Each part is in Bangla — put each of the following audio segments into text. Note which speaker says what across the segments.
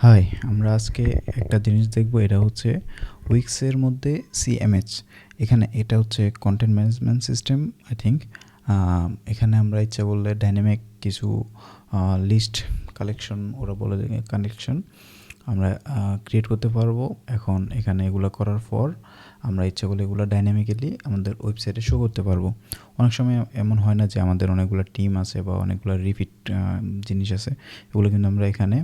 Speaker 1: হাই, আমরা আজকে একটা জিনিস দেখব। এটা হচ্ছে উইক্সের মধ্যে সিএমএইচ। এখানে এটা হচ্ছে content management system I think. এখানে আমরা ইচ্ছা করলে ডাইনামিক কিছু লিস্ট কালেকশন, ওরা বলে কানেকশন আমরা ক্রিয়েট করতে পারবো। এখন এখানে এগুলো করার পর আমরা ইচ্ছা করলে এগুলো ডাইনামিক্যালি আমাদের ওয়েবসাইটে শো করতে পারবো। অনেক সময় এমন হয় না যে আমাদের অনেকগুলো টিম আছে বা অনেকগুলো রিপিট জিনিস আছে, এগুলো কিন্তু আমরা এখানে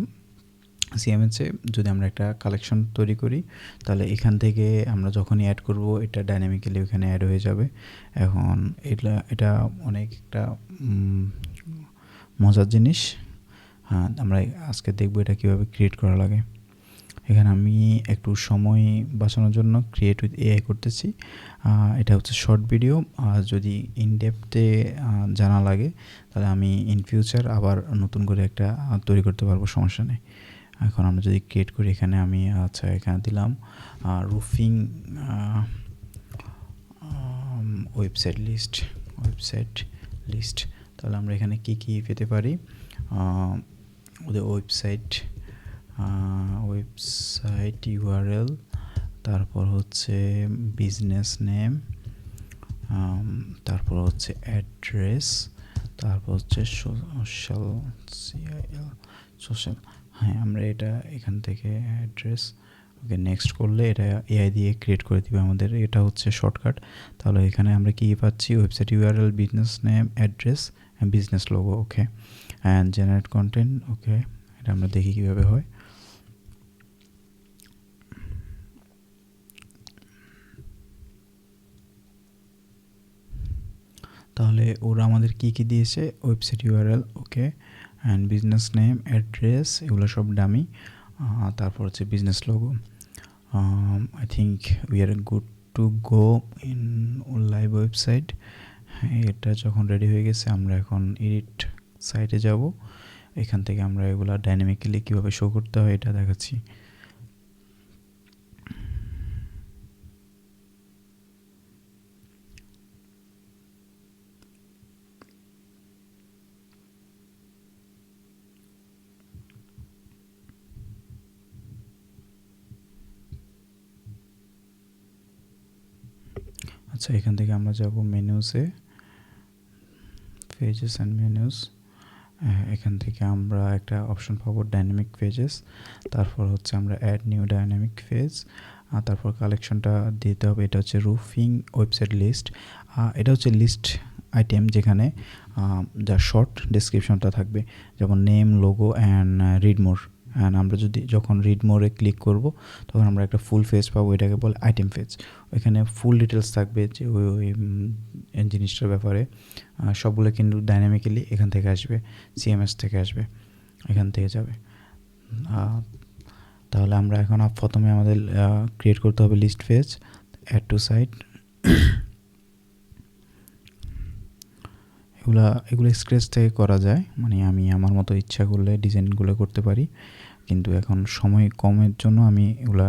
Speaker 1: সিএমএসে যদি আমরা একটা কালেকশন তৈরি করি তাহলে এখান থেকে আমরা যখনই অ্যাড করব এটা ডাইনামিক্যালি ওখানে অ্যাড হয়ে যাবে। এখন এটা অনেক একটা মজার জিনিস। হ্যাঁ, আমরা আজকে দেখব এটা কীভাবে ক্রিয়েট করা লাগে। এখানে আমি একটু সময় বাঁচানোর জন্য ক্রিয়েট উইথ এআই করতেছি। এটা হচ্ছে শর্ট ভিডিও। যদি ইনডেপথে জানা লাগে তাহলে আমি ইন ফিউচার আবার নতুন করে একটা তৈরি করতে পারবো, সমস্যা নেই। এখন আমরা যদি ক্রিয়েট করি, এখানে আমি এখানে দিলাম রুফিং ওয়েবসাইট লিস্ট। তাহলে আমরা এখানে কি পেতে পারি? ওদের ওয়েবসাইট ইউআরএল, তারপর হচ্ছে বিজনেস নেম, তারপর হচ্ছে অ্যাড্রেস, তারপর হচ্ছে সোশ্যাল। হ্যাঁ, আমরা এটা এখান থেকে অ্যাড্রেস ওকে নেক্সট করলে এটা এআই দিয়ে ক্রিয়েট করে দিবে আমাদের। এটা হচ্ছে শর্টকাট। তাহলে এখানে আমরা কি পাচ্ছি? Website URL, business name, address, business logo. Okay, and generate content. Okay, এটা আমরা দেখি কীভাবে হয়। তাহলে ওরা আমাদের কি দিয়েছে? Website URL, okay, and business name, address, এগুলো সব ডামি। তারপর হচ্ছে business logo. I think we are good to go in live website. এটা যখন রেডি হয়ে গেছে আমরা এখন এডিট সাইটে যাব। এখান থেকে আমরা এগুলো ডাইনামিক্যালি কীভাবে শো করতে হয় এটা দেখাচ্ছি। আচ্ছা, এখান থেকে আমরা যাব মেনুসে, পেজেস অ্যান্ড মেনুস। এখান থেকে আমরা একটা অপশন পাবো ডাইনামিক পেজেস। তারপর হচ্ছে আমরা অ্যাড নিউ ডাইনামিক পেজ, তারপর কালেকশনটা দিতে হবে। এটা হচ্ছে রুফিং ওয়েবসাইট লিস্ট। এটা হচ্ছে লিস্ট আইটেম যেখানে যা শর্ট ডেসক্রিপশনটা থাকবে, যেমন name, logo and read more. And আমরা যখন রিড মোরে ক্লিক করব তখন আমরা একটা ফুল পেজ পাবো, এটাকে বলে আইটেম পেজ। ওইখানে ফুল ডিটেলস থাকবে যে ওই জিনিসটার ব্যাপারে। সবগুলো কিন্তু ডাইনামিক্যালি এখান থেকে আসবে, সিএমএস থেকে আসবে, এখান থেকে যাবে। তাহলে আমরা এখন প্রথমে আমাদের ক্রিয়েট করতে হবে list page, add to site. এগুলো স্ক্র্যাচ থেকে করা যায়, মানে আমি আমার মতো ইচ্ছা করলে ডিজাইনগুলো করতে পারি, কিন্তু এখন সময় কমের জন্য আমি এগুলা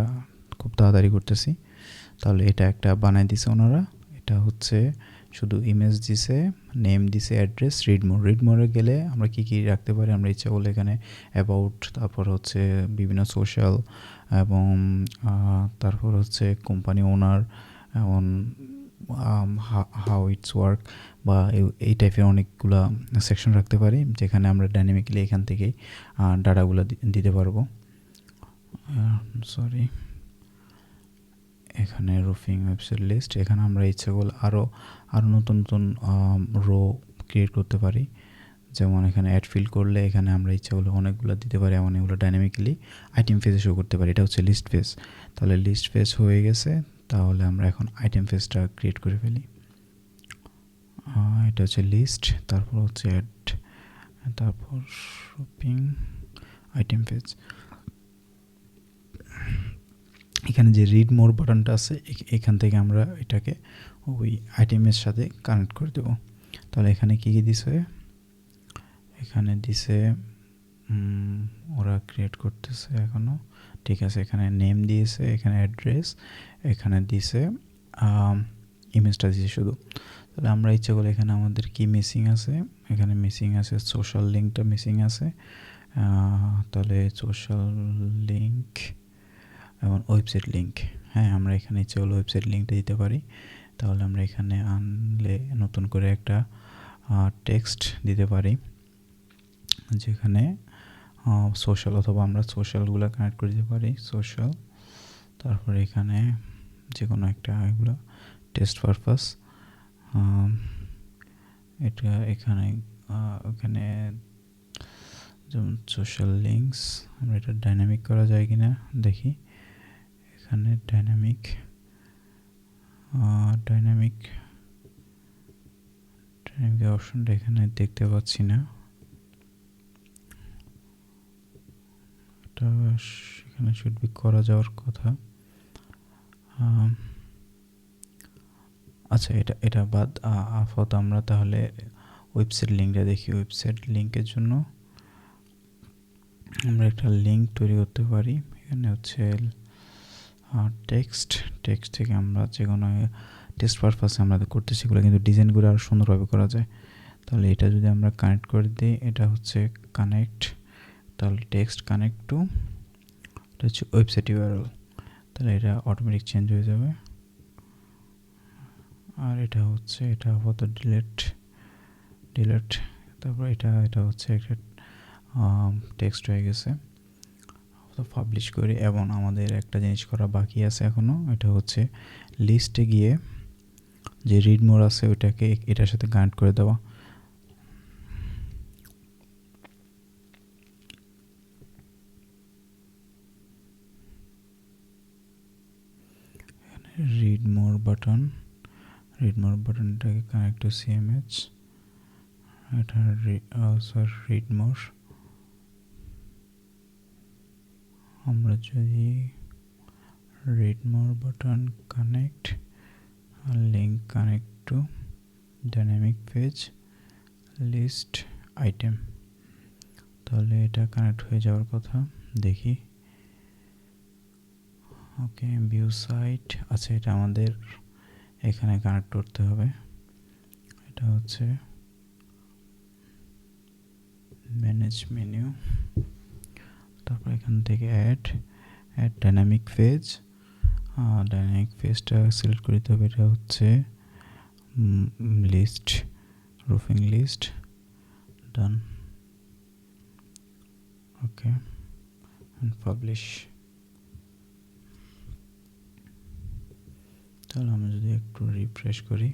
Speaker 1: খুব তাড়াতাড়ি করতেছি। তাহলে এটা একটা বানাই দিছে ওনারা। এটা হচ্ছে শুধু ইমেজ দিছে, নেম দিছে, অ্যাড্রেস, রিড মোরে গেলে আমরা কি রাখতে পারি? আমরা ইচ্ছা করলে এখানে অ্যাবাউট, তারপর হচ্ছে বিভিন্ন সোশ্যাল, এবং তারপর হচ্ছে কোম্পানি ওনার, এবং হাউ ইটস ওয়ার্ক, বা এই টাইপের অনেকগুলো সেকশন রাখতে পারি যেখানে আমরা ডাইনামিক্যালি এখান থেকেই ডাটাগুলো দিতে পারবো। সরি, এখানে রুফিং ওয়েবসাইট লিস্ট। এখানে আমরা ইচ্ছা করলে আরও নতুন রো ক্রিয়েট করতে পারি। যেমন এখানে অ্যাড ফিল করলে এখানে আমরা ইচ্ছা করলে অনেকগুলো দিতে পারি, এমন এগুলো ডাইনামিক্যালি আইটেম ফেজে শো করতে পারি। এটা হচ্ছে লিস্ট ফেজ। তাহলে লিস্ট ফেজ হয়ে গেছে। তাহলে আমরা এখন আইটেম ফেজটা ক্রিয়েট করে ফেলি। এটা হচ্ছে লিস্ট, তারপর হচ্ছে অ্যাড, তারপর শপিং, আইটেম ফেজ। এখানে যে রিড মোর বাটনটা আছে, এখান থেকে আমরা এটাকে ওই আইটেমের সাথে কানেক্ট করে দেবো। তাহলে এখানে কি দিছে? এখানে দিছে, ওরা ক্রিয়েট করতেছে এখনও, ঠিক আছে। এখানে নেম দিয়েছে, এখানে অ্যাড্রেস, এখানে দিছে ইমেজটা দিয়েছে শুধু। তাহলে আমরা ইচ্ছা করলে এখানে আমাদের কি মিসিং আছে? এখানে মিসিং আছে সোশ্যাল লিঙ্কটা মিসিং আছে, তাহলে সোশ্যাল লিঙ্ক এবং ওয়েবসাইট লিঙ্ক। হ্যাঁ, আমরা এখানে ইচ্ছে হলো ওয়েবসাইট লিঙ্কটা দিতে পারি। তাহলে আমরা এখানে আনলে নতুন করে একটা টেক্সট দিতে পারি, যেখানে সোশ্যাল, অথবা আমরা সোশ্যালগুলো কানেক্ট করে দিতে পারি সোশ্যাল। তারপরে এখানে যে কোনো একটা এগুলো টেস্ট পারপাস, এটা এখানে ওখানে যেমন সোশ্যাল লিঙ্কস, আমরা এটা ডাইনামিক করা যায় কিনা দেখি। এখানে ডাইনামিক অপশনটা এখানে দেখতে পাচ্ছি না, এটা এখানে শুড বি করা যাওয়ার কথা। আচ্ছা, এটা বাদ। আপাতত আমরা তাহলে ওয়েবসাইট লিঙ্কটা দেখি। ওয়েবসাইট লিঙ্কের জন্য আমরা একটা লিঙ্ক তৈরি করতে পারি। এখানে হচ্ছে টেক্সট থেকে আমরা যে কোনো টেক্সট পারপাসে আমরা করতেছি, এগুলো কিন্তু ডিজাইনগুলো আরও সুন্দরভাবে করা যায়। তাহলে এটা যদি আমরা কানেক্ট করে দিই, এটা হচ্ছে কানেক্ট, তাহলে টেক্সট কানেক্ট টু, এটা হচ্ছে ওয়েবসাইট ইউআরএল, তাহলে এটা অটোমেটিক চেঞ্জ হয়ে যাবে। আর এটা হচ্ছে, এটা আপাতত ডিলেট, তারপর এটা হচ্ছে একটা টেক্সট হয়ে গেছে। পাবলিশ করি, এবং আমাদের একটা জিনিস করা বাকি আছে এখনও, এটা হচ্ছে লিস্টে গিয়ে যে রিড মোর আছে ওইটাকে এটার সাথে কানেক্ট করে দেওয়া। রিড মোর বাটনটাকে কানেক্ট টু সিএমএইচ, এটা রিড মোর। আমরা যদি রিড মোর বাটন কানেক্ট আর link connect to dynamic page list item, তাহলে এটা কানেক্ট হয়ে যাওয়ার কথা, দেখি। ওকে, ভিউ সাইট, আচ্ছা এটা আমাদের এখানে কানেক্ট করতে হবে। এটা হচ্ছে ম্যানেজ মেনু, তারপর এখান থেকে অ্যাড ডাইনামিক পেজটা সিলেক্ট করে দিতে হবে। এটা হচ্ছে লিস্ট, রুফিং লিস্ট, ডান। ওকে, পাবলিশ। তাহলে আমরা যদি একটু রিফ্রেশ করি,